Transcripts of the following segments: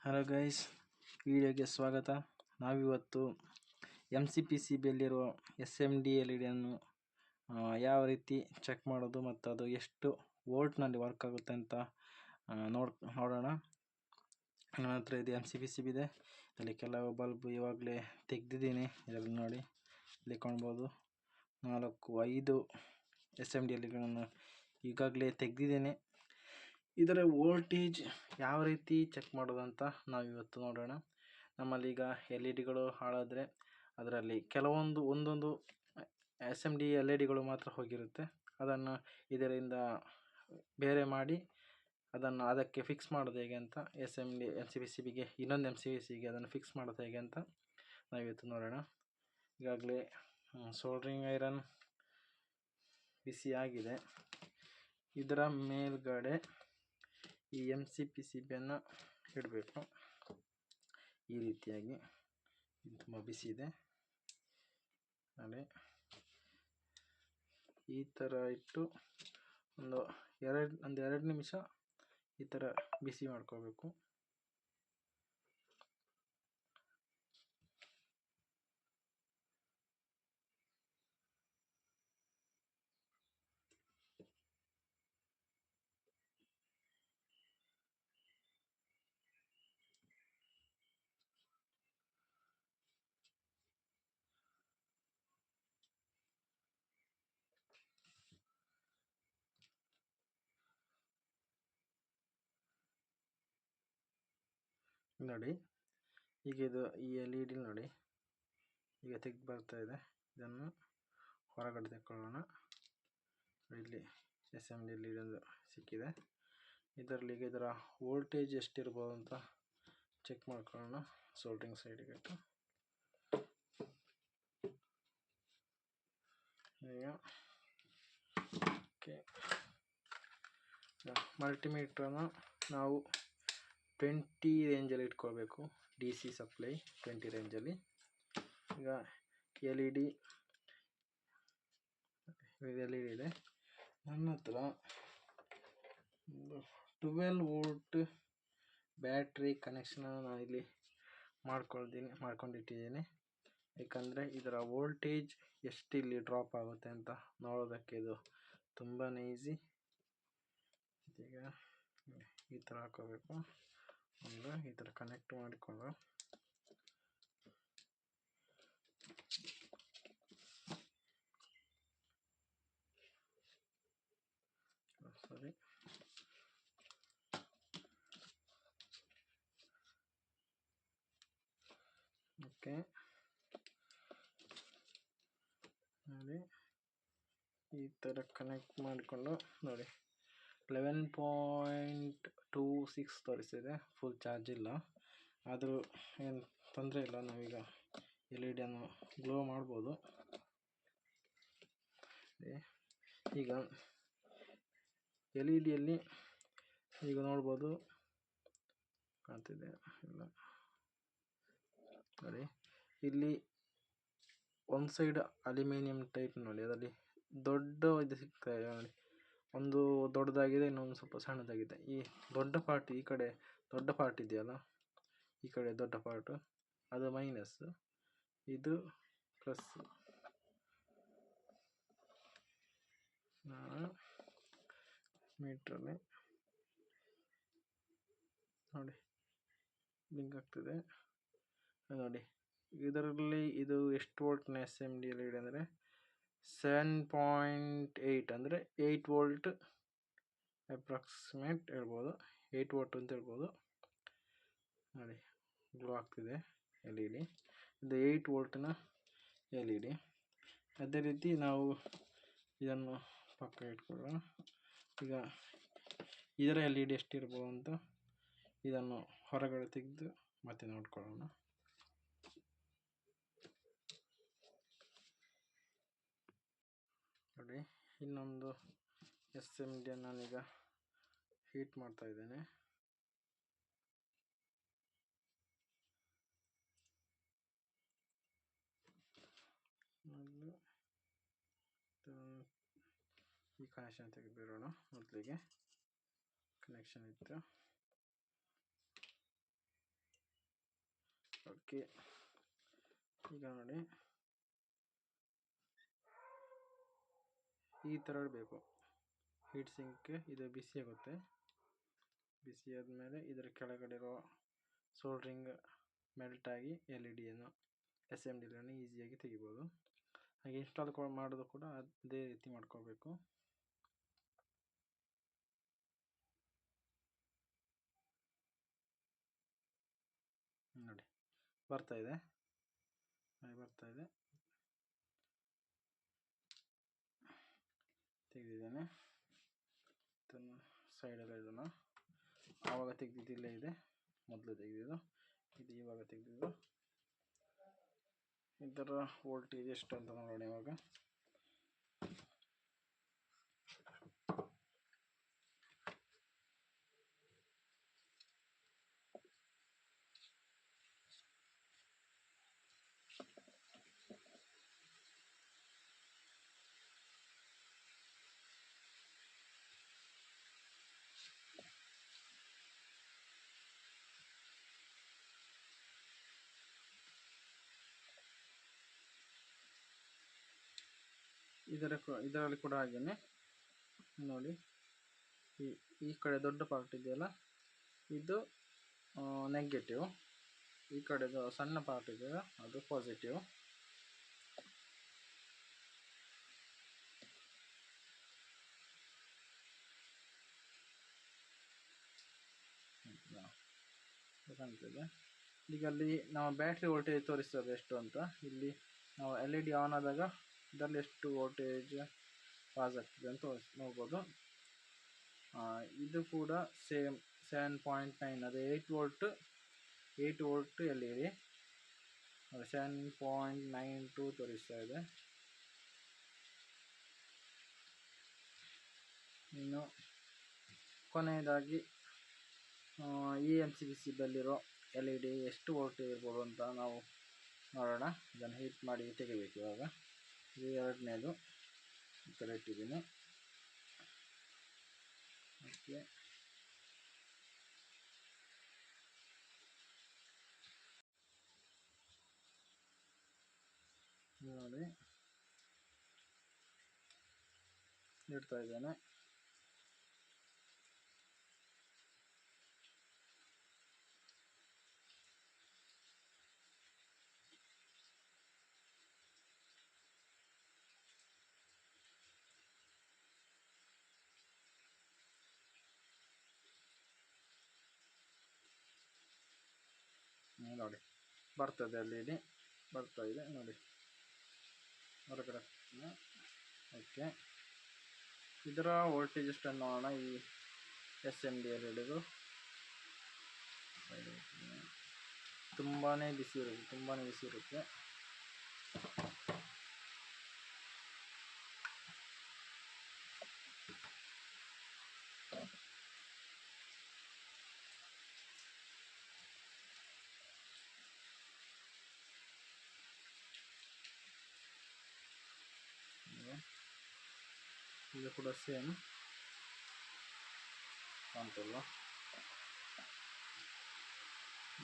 Hello guys, ವಿಡಿಯೋಗೆ ಸ್ವಾಗತ. ನಾವಿವತ್ತು ಎಮ್ ಸಿ ಪಿ ಸಿ ಬಿಯಲ್ಲಿರುವ S M D L E ಡಿಯನ್ನು ಯಾವ ರೀತಿ ಚೆಕ್ ಮಾಡೋದು ಮತ್ತು ಅದು ಎಷ್ಟು ವೋಲ್ಟ್ನಲ್ಲಿ ವರ್ಕ್ ಆಗುತ್ತೆ ಅಂತ ನೋಡೋಣ. ನನ್ನ ಹತ್ರ ಇದು M C P C B ಇದೆ. ಇಲ್ಲಿ ಕೆಲವು ಬಲ್ಬ್ ಇವಾಗಲೇ ತೆಗೆದಿದ್ದೀನಿ. ಇದರಲ್ಲಿ ನೋಡಿ, ಇಲ್ಲಿ ಕಾಣ್ಬೋದು 4-5 ಎಸ್ ಎಮ್ ಡಿ ಎಲ್ ಇಗಳನ್ನು ಈಗಾಗಲೇ ತೆಗೆದಿದ್ದೇನೆ. ಇದರ ವೋಲ್ಟೇಜ್ ಯಾವ ರೀತಿ ಚೆಕ್ ಮಾಡೋದಂತ ನಾವಿವತ್ತು ನೋಡೋಣ. ನಮ್ಮಲ್ಲಿ ಈಗ ಎಲ್ ಇ ಡಿಗಳು ಹಾಳಾದರೆ ಅದರಲ್ಲಿ ಒಂದೊಂದು S M D L E ಡಿಗಳು ಮಾತ್ರ ಹೋಗಿರುತ್ತೆ. ಅದನ್ನು ಇದರಿಂದ ಬೇರೆ ಮಾಡಿ ಅದಕ್ಕೆ ಫಿಕ್ಸ್ ಮಾಡೋದು ಹೇಗೆ ಅಂತ, ಎಮ್ ಸಿ ಪಿ ಸಿ ಬಿಗೆ ಇನ್ನೊಂದು ಎಮ್ ಸಿ ಪಿ ಸಿಗೆ ಅದನ್ನು ಫಿಕ್ಸ್ ಮಾಡೋದು ಹೇಗೆ ಅಂತ ನಾವಿವತ್ತು ನೋಡೋಣ. ಈಗಾಗಲೇ ಸೋಲ್ಡ್ರಿಂಗ್ ಐರನ್ ಬಿಸಿ ಆಗಿದೆ. ಇದರ ಮೇಲ್ಗಡೆ ಈ ಎಮ್ ಸಿ ಪಿ ಸಿ ಬಿಯನ್ನು ಇಡಬೇಕು. ಈ ರೀತಿಯಾಗಿ ಇದು ತುಂಬ ಬಿಸಿ ಇದೆ ನೋಡಿ. ಈ ಥರ ಇಟ್ಟು ಒಂದು ಎರಡು ನಿಮಿಷ ಈ ಥರ ಬಿಸಿ ಮಾಡ್ಕೋಬೇಕು. ನೋಡಿ, ಈಗ ಇದು ಈ ಎಲ್ ಇ ಡಿ ನೋಡಿ ಈಗ ತೆಗೆದು ಬರ್ತಾ ಇದೆ. ಇದನ್ನು ಹೊರಗಡೆ ತೆಕ್ಕೊಳ್ಳೋಣ. ಇಲ್ಲಿ S M D L E D ಒಂದು ಸಿಕ್ಕಿದೆ. ಇದರಲ್ಲಿ ಇದರ ವೋಲ್ಟೇಜ್ ಎಷ್ಟಿರ್ಬೋದು ಅಂತ ಚೆಕ್ ಮಾಡ್ಕೊಳ್ಳೋಣ. ಸೋಲ್ಡ್ರಿಂಗ್ ಸೈಡಿಗೆ ಇಟ್ಟು ಈಗ ಓಕೆ, ಮಲ್ಟಿಮೀಟ್ರನ್ನು ನಾವು 20 ರೇಂಜಲ್ಲಿ ಇಟ್ಕೊಳ್ಬೇಕು. ಡಿ ಸಿ ಸಪ್ಲೈ 20 ರೇಂಜಲ್ಲಿ. ಈಗ ಎಲ್ ಇ ಡಿ ಇದೆ. ನನ್ನ ಹತ್ರ 12 ವೋಲ್ಟ್ ಬ್ಯಾಟ್ರಿ ಕನೆಕ್ಷನ್ ನಾನು ಇಲ್ಲಿ ಮಾಡ್ಕೊಂಡಿಟ್ಟಿದ್ದೀನಿ. ಯಾಕಂದರೆ ಇದರ ವೋಲ್ಟೇಜ್ ಎಷ್ಟು ಇಲ್ಲಿ ಡ್ರಾಪ್ ಆಗುತ್ತೆ ಅಂತ ನೋಡೋದಕ್ಕೆ ಇದು ತುಂಬಾ ಈಸಿ. ಈಗ ಈ ಥರ ಹಾಕೋಬೇಕು. ಈ ಥರ ಕನೆಕ್ಟ್ ಮಾಡಿಕೊಂಡು ಸರಿ ಓಕೆ ನೋಡಿ, ಈ ಥರ ಕನೆಕ್ಟ್ ಮಾಡಿಕೊಂಡು ನೋಡಿ 11.26 ತೋರಿಸ್ತಿದೆ. ಫುಲ್ ಚಾರ್ಜ್ ಇಲ್ಲ, ಆದರೂ ಏನು ತೊಂದರೆ ಇಲ್ಲ. ನಾವೀಗ ಎಲ್ ಇ ಡಿಯನ್ನು ಗ್ಲೋ ಮಾಡ್ಬೋದು. ಈಗ ಎಲ್ ಇ ಡಿಯಲ್ಲಿ ಈಗ ನೋಡ್ಬೋದು, ಕಾಣ್ತಿದೆ ಇಲ್ಲ ನೋಡಿ. ಇಲ್ಲಿ ಒಂದು ಸೈಡ್ ಅಲ್ಯೂಮಿನಿಯಂ ಟೈಪ್ ನೋಡಿ, ಅದರಲ್ಲಿ ದೊಡ್ಡ ಇದು ಸಿಗ್ತಾ ಇದೆ ನೋಡಿ. ಒಂದು ದೊಡ್ಡದಾಗಿದೆ, ಇನ್ನೊಂದು ಸ್ವಲ್ಪ ಸಣ್ಣದಾಗಿದೆ. ಈ ದೊಡ್ಡ ಪಾರ್ಟ್, ಈ ಕಡೆ ದೊಡ್ಡ ಪಾರ್ಟ್ ಇದೆಯಲ್ಲ, ಈ ಕಡೆ ದೊಡ್ಡ ಪಾರ್ಟ್ ಅದು ಮೈನಸ್, ಇದು ಪ್ಲಸ್. ಮೀಟ್ರಲ್ಲಿ ನೋಡಿ ಲಿಂಕ್ ಆಗ್ತಿದೆ ನೋಡಿ. ಇದರಲ್ಲಿ ಇದು ಎಷ್ಟು ವೋಲ್ಟ್ನ S M D L E D ಅಂದರೆ 7.8 ಅಂದರೆ 8 ವೋಲ್ಟ್ ಅಪ್ರಾಕ್ಸಿಮೇಟ್ ಹೇಳ್ಬೋದು. 8 ವೋಲ್ಟ್ ಅಂತ ಹೇಳ್ಬೋದು ನೋಡಿ. ಗ್ಲೋ ಆಗ್ತಿದೆ ಎಲ್ ಇ ಡಿ. ಇದು 8 ವೋಲ್ಟ್ನ ಎಲ್ ಇ ಡಿ. ಅದೇ ರೀತಿ ನಾವು ಇದನ್ನು ಪಕ್ಕ ಇಟ್ಕೊಳ್ಳೋಣ. ಈಗ ಇದರ ಎಲ್ ಇ ಡಿ ಎಷ್ಟಿರ್ಬೋದು ಅಂತ ಇದನ್ನು ಹೊರಗಡೆ ತೆಗೆದು ಮತ್ತೆ ನೋಡ್ಕೊಳ್ಳೋಣ. ನೋಡಿ, ಇನ್ನೊಂದು ಎಸ್ ಎಮ್ ಡಿ ನಾನೀಗ ಹೀಟ್ ಮಾಡ್ತಾ ಇದ್ದೇನೆ. ಈ ಕನೆಕ್ಷನ್ ತೆಗೆದುಬಿಡೋಣ. ಮೊದಲಿಗೆ ಕನೆಕ್ಷನ್ ಇತ್ತು ಓಕೆ, ಈಗ ನೋಡಿ ಈ ಥರ ಇರಬೇಕು. ಹೀಟ್ ಸಿಂಕ್ ಇದು ಬಿಸಿ ಆಗುತ್ತೆ. ಬಿಸಿ ಆದಮೇಲೆ ಇದರ ಕೆಳಗಡೆ ಇರೋ ಸೋಲ್ಡ್ರಿಂಗ್ ಮೆಲ್ಟ್ ಆಗಿ LED SMD ಈಸಿಯಾಗಿ ತೆಗಿಬೋದು. ಹಾಗೆ ಇನ್ಸ್ಟಾಲ್ ಮಾಡೋದು ಕೂಡ ಅದೇ ರೀತಿ ಮಾಡ್ಕೋಬೇಕು. ನೋಡಿ ಬರ್ತಾ ಇದೆ, ತೆಗೆದಿದ್ದೇನೆ. ಇದನ್ನು ಸೈಡೆಲ್ಲ ಇದನ್ನು ಆವಾಗ ತೆಗೆದಿದ್ದಿಲ್ಲೇ ಇದೆ, ಮೊದಲು ತೆಗೆದಿದ್ದು ಇದು, ಇವಾಗ ತೆಗೆದಿದ್ದು. ಇದರ ವೋಲ್ಟೇಜ್ ಎಷ್ಟು ಅಂತ ನೋಡೋಣ ಇವಾಗ. ಇದರಲ್ಲಿ ಕೂಡ ಹಾಗೇನೆ ನೋಡಿ, ಈ ಕಡೆ ದೊಡ್ಡ ಪಾರ್ಟ್ ಇದೆಯಲ್ಲ ಇದು ನೆಗೆಟಿವ್, ಈ ಕಡೆದು ಸಣ್ಣ ಪಾರ್ಟ್ ಇದೆಯಲ್ಲ ಅದು ಪಾಸಿಟಿವ್. ಕಾಣ್ತದೆ. ಈಗ ಅಲ್ಲಿ ನಾವು ಬ್ಯಾಟ್ರಿ ವೋಲ್ಟೇಜ್ ತೋರಿಸ್ತದೆ ಎಷ್ಟು ಅಂತ. ಇಲ್ಲಿ ನಾವು LED ಆನ್ ಆದಾಗ ಇದರಲ್ಲಿ ಎಷ್ಟು ವೋಲ್ಟೇಜ್ ಪಾಸ್ ಆಗ್ತದೆ ಅಂತ ನೋಡ್ಬೋದು. ಇದು ಕೂಡ ಸೇಮ್ 7.9, ಅದು 8 ವೋಲ್ಟ್ LED 7.92 ತೋರಿಸ್ತಾ ಇದೆ. ಇನ್ನು ಕೊನೆಯದಾಗಿ ಈ MCBC ಬಲ್ಲಿರೋ LED ಎಷ್ಟು ವೋಲ್ಟೇಜ್ ಇರ್ಬೋದು ಅಂತ ನಾವು ನೋಡೋಣ. ಇದನ್ನು ಹೀಟ್ ಮಾಡಿ ತೆಗಿಬೇಕು ಇವಾಗ. ಇದು ಎರಡನೇದು ಈ ಕಡೆ ಇಟ್ಟಿದ್ದೀನಿ. ಓಕೆ, ನೋಡಿ ಇಡ್ತಾ ಇದ್ದೇನೆ. ನೋಡಿ ಬರ್ತದೆ, LED ಬರ್ತಾ ಇದೆ ನೋಡಿ ಹೊರಗಡೆ. ಓಕೆ, ಇದರ ವೋಲ್ಟೇಜ್ ಎಷ್ಟು ನೋಡೋಣ. ಈ SMD LEDದು ತುಂಬಾ ಬಿಸಿ ಇರುತ್ತೆ. ಇದು ಕೂಡ ಸೇಮ್ ಕಾಣ್ತಲ್ಲ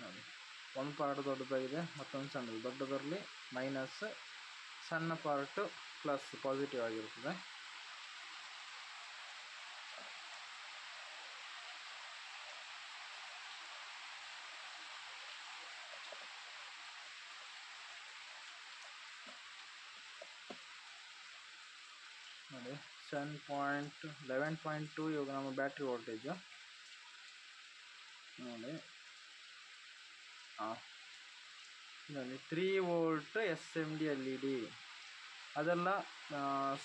ನೋಡಿ. ಒಂದು ಪಾರ್ಟ್ ದೊಡ್ಡದಾಗಿದೆ, ಮತ್ತೊಂದು ಸಣ್ಣದು. ದೊಡ್ಡದರಲ್ಲಿ ಮೈನಸ್, ಸಣ್ಣ ಪಾರ್ಟು ಪ್ಲಸ್ ಪಾಸಿಟಿವ್ ಆಗಿರ್ತದೆ. ನೋಡಿ 11.2 ಇವಾಗ ನಮ್ಮ ಬ್ಯಾಟ್ರಿ ವೋಲ್ಟೇಜು ನೋಡಿ. ನೋಡಿ 3 ವೋಲ್ಟ್ SMD LED, ಅದೆಲ್ಲ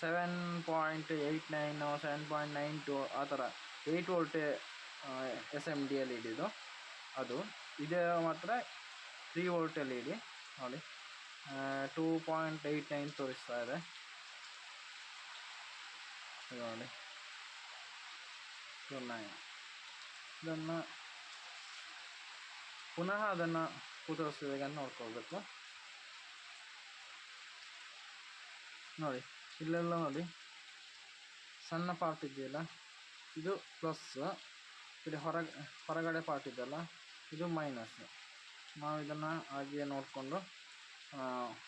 7.89 7.92 ಆ ಥರ 8 ವೋಲ್ಟ್ SMD LED ಇದು. ಅದು ಇದೆ ಮಾತ್ರ 3 ವೋಲ್ಟ್ LED ನೋಡಿ. 2.89 ತೋರಿಸ್ತಾ ಇದೆ ನೋಡಿ. ಇದನ್ನು ಪುನಃ ಅದನ್ನು ಕೂತರಿಸ್ತೀವಿ ಅಂತ ನೋಡ್ಕೊಳ್ಬೇಕು. ನೋಡಿ ಇಲ್ಲೆಲ್ಲ ನೋಡಿ ಸಣ್ಣ ಪಾರ್ಟ್ ಇದೆಯಲ್ಲ ಇದು ಪ್ಲಸ್, ಇಲ್ಲಿ ಹೊರಗಡೆ ಪಾರ್ಟ್ ಇದೆಯಲ್ಲ ಇದು ಮೈನಸ್. ನಾವು ಇದನ್ನು ಹಾಗೆ ನೋಡಿಕೊಂಡು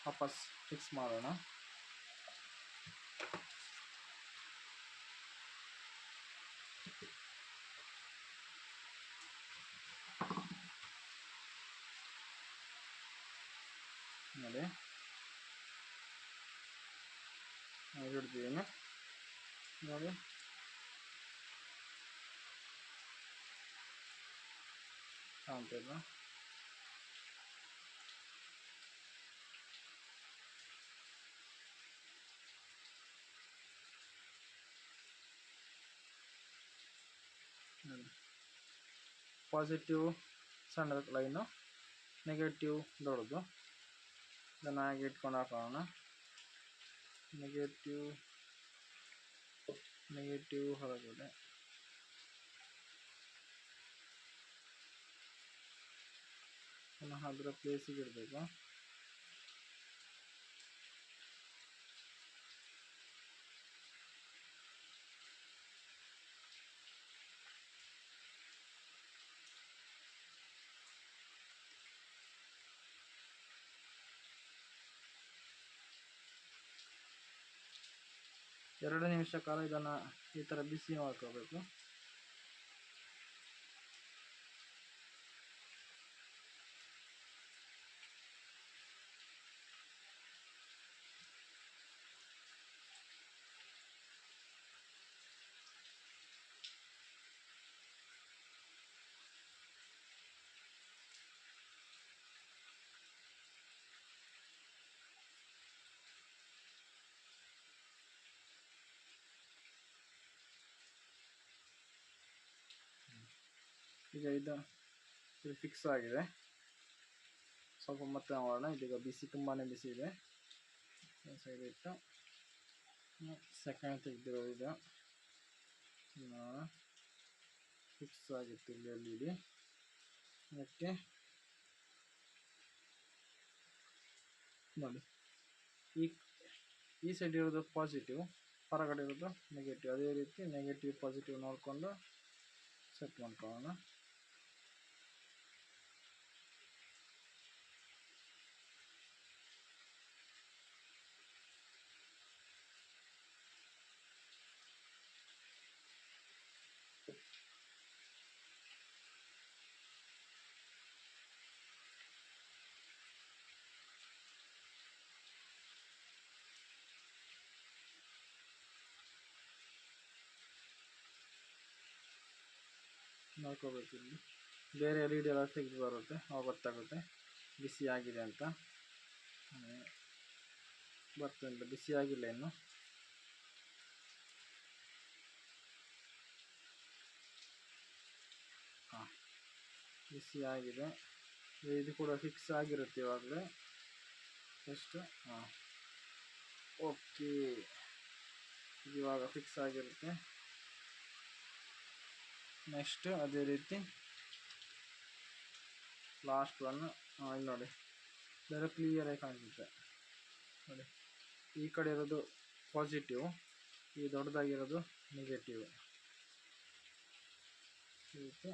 ವಾಪಸ್ ಫಿಕ್ಸ್ ಮಾಡೋಣ. ನೋಡಿ ಹಿಡ್ದಿದ್ದೀನಿ ನೋಡಿ. ಕಾಣ್ತಿಲ್ಲ. ಪಾಸಿಟಿವ್ ಸಣ್ಣ ಲೈನು, ನೆಗೆಟಿವ್ ದೊಡ್ಡದು. ಇದನ್ನು ಹಾಗೆ ಇಟ್ಕೊಂಡು ಹಾಕೋಣ. ನೆಗೆಟಿವ್ ಹೊರಗಡೆ, ಪುನಃ ಅದರ ಪ್ಲೇಸಿಗೆ ಇಡಬೇಕು. ಎರಡು ನಿಮಿಷ ಕಾಲ ಇದನ್ನು ಈ ಥರ ಬಿಸಿ ಮಾಡ್ಕೋಬೇಕು. ಈಗ ಇದು ಫಿಕ್ಸ್ ಆಗಿದೆ. ಸ್ವಲ್ಪ ಮತ್ತೆ ಮಾಡೋಣ. ಇದೀಗ ಬಿಸಿ, ತುಂಬಾ ಬಿಸಿ ಇದೆ. ಸೈಡ್ ಇಟ್ಟು ಸೆಕೆಂಡ್ ತೆಗೆದಿರೋ ಇದು ಫಿಕ್ಸ್ ಆಗಿತ್ತು ಇಲ್ಲಿ. ಅದಕ್ಕೆ ನೋಡಿ, ಈ ಸೈಡ್ ಇರೋದು ಪಾಸಿಟಿವ್, ಹೊರಗಡೆ ಇರೋದು ನೆಗೆಟಿವ್. ಅದೇ ರೀತಿ ನೆಗೆಟಿವ್ ಪಾಸಿಟಿವ್ ನೋಡಿಕೊಂಡು ಸೆಟ್ ಮಾಡ್ಕೊಳ್ಳೋಣ. ನೋಡ್ಕೋಬೇಕು. ಇಲ್ಲಿ ಬೇರೆ ಎಲ್ ಇ ಡಿ ಎಲ್ಲ ತೆಗೆದು ಬರುತ್ತೆ, ಅವಾಗ ಗೊತ್ತಾಗುತ್ತೆ ಬಿಸಿ ಆಗಿದೆ ಅಂತ. ಬರ್ತದೆ, ಬಿಸಿ ಆಗಿಲ್ಲ ಇನ್ನು. ಬಿಸಿ ಆಗಿದೆ. ಇದು ಕೂಡ ಫಿಕ್ಸ್ ಆಗಿರುತ್ತೆ ಇವಾಗಲೇ. ಎಷ್ಟು ಓಕೆ, ಇವಾಗ ಫಿಕ್ಸ್ ಆಗಿರುತ್ತೆ. ನೆಕ್ಸ್ಟ್ ಅದೇ ರೀತಿ ಲಾಸ್ಟ್ ಒನ್ ಇಲ್ಲಿ ನೋಡಿ, ಬೇರೆ ಕ್ಲಿಯರಾಗಿ ಕಾಣಿಸುತ್ತೆ ನೋಡಿ. ಈ ಕಡೆ ಇರೋದು ಪಾಸಿಟಿವ್, ಈ ದೊಡ್ಡದಾಗಿರೋದು ನೆಗೆಟಿವ್. ರೀತಿ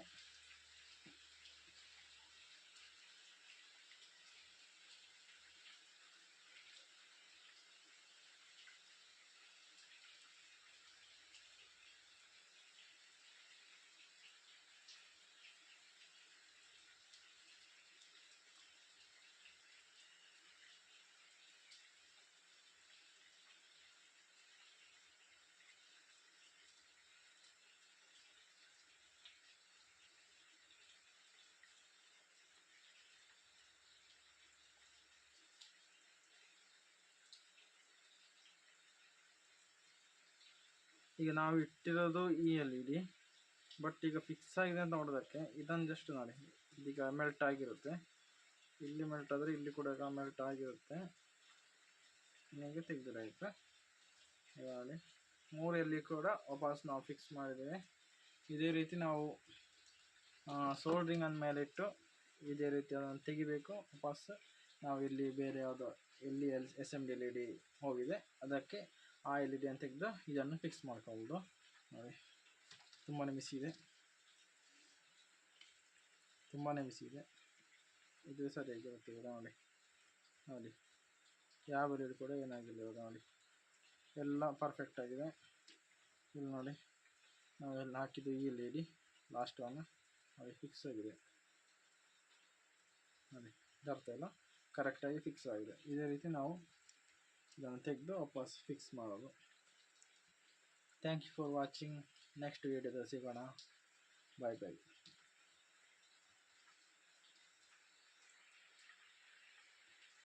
ಈಗ ನಾವು ಇಟ್ಟಿರೋದು ಈ ಎಲ್ ಇ ಡಿ, ಬಟ್ ಈಗ ಫಿಕ್ಸ್ ಆಗಿದೆ ಅಂತ ನೋಡೋದಕ್ಕೆ ಇದನ್ನು ಜಸ್ಟ್ ನೋಡಿ, ಇದೀಗ ಮೆಲ್ಟ್ ಆಗಿರುತ್ತೆ. ಇಲ್ಲಿ ಮೆಲ್ಟ್ ಆದರೆ ಇಲ್ಲಿ ಕೂಡ ಈಗ ಮೆಲ್ಟ್ ಆಗಿರುತ್ತೆ. ನಿಮಗೆ ತೆಗೆದಿರಾಯ್ತು. ನೋಡಿ, 3 ಎಲ್ಲಿ ಕೂಡ ವಾಪಸ್ ನಾವು ಫಿಕ್ಸ್ ಮಾಡಿದ್ದೇವೆ. ಇದೇ ರೀತಿ ನಾವು ಸೋಲ್ಡ್ರಿಂಗ್ ಅಂದಮೇಲೆ ಇಟ್ಟು ಇದೇ ರೀತಿ ಅದನ್ನು ತೆಗಿಬೇಕು. ವಾಪಸ್ ನಾವು ಇಲ್ಲಿ ಬೇರೆ ಯಾವುದೋ ಎಲ್ಲಿ SMD ಎಲ್ ಇ ಡಿ ಹೋಗಿದೆ, ಅದಕ್ಕೆ ಆ ಎಲ್ ಇ ಡಿಯನ್ನು ತೆಗೆದು ಇದನ್ನು ಫಿಕ್ಸ್ ಮಾಡ್ಕೊಬೋದು. ನೋಡಿ, ತುಂಬಾ ಬಿಸಿ ಇದೆ, ತುಂಬಾ ಬಿಸಿ ಇದೆ. ಇದು ಸರಿಯಾಗಿರುತ್ತೆ ಇವಾಗ ನೋಡಿ. ನೋಡಿ ಯಾವ ರೀತಿ ಕೂಡ ಏನಾಗಿಲ್ಲ ಇವಾಗ ನೋಡಿ, ಎಲ್ಲ ಪರ್ಫೆಕ್ಟ್ ಆಗಿದೆ. ಇಲ್ಲಿ ನೋಡಿ ನಾವೆಲ್ಲ ಹಾಕಿದ್ದು ಈ ಲೇಡಿ ಲಾಸ್ಟ್ ಒನ್ ನೋಡಿ ಫಿಕ್ಸ್ ಆಗಿದೆ ನೋಡಿ, ಅರ್ಥ ಇಲ್ಲ, ಕರೆಕ್ಟಾಗಿ ಫಿಕ್ಸ್ ಆಗಿದೆ. ಇದೇ ರೀತಿ ನಾವು ಇದನ್ನು ತೆಗೆದು ವಾಪಸ್ ಫಿಕ್ಸ್ ಮಾಡೋದು. Thank you for watching. Next ವೀಡಿಯೋದಲ್ಲಿ ಸಿಗೋಣ. ಬಾಯ್ ಬಾಯ್.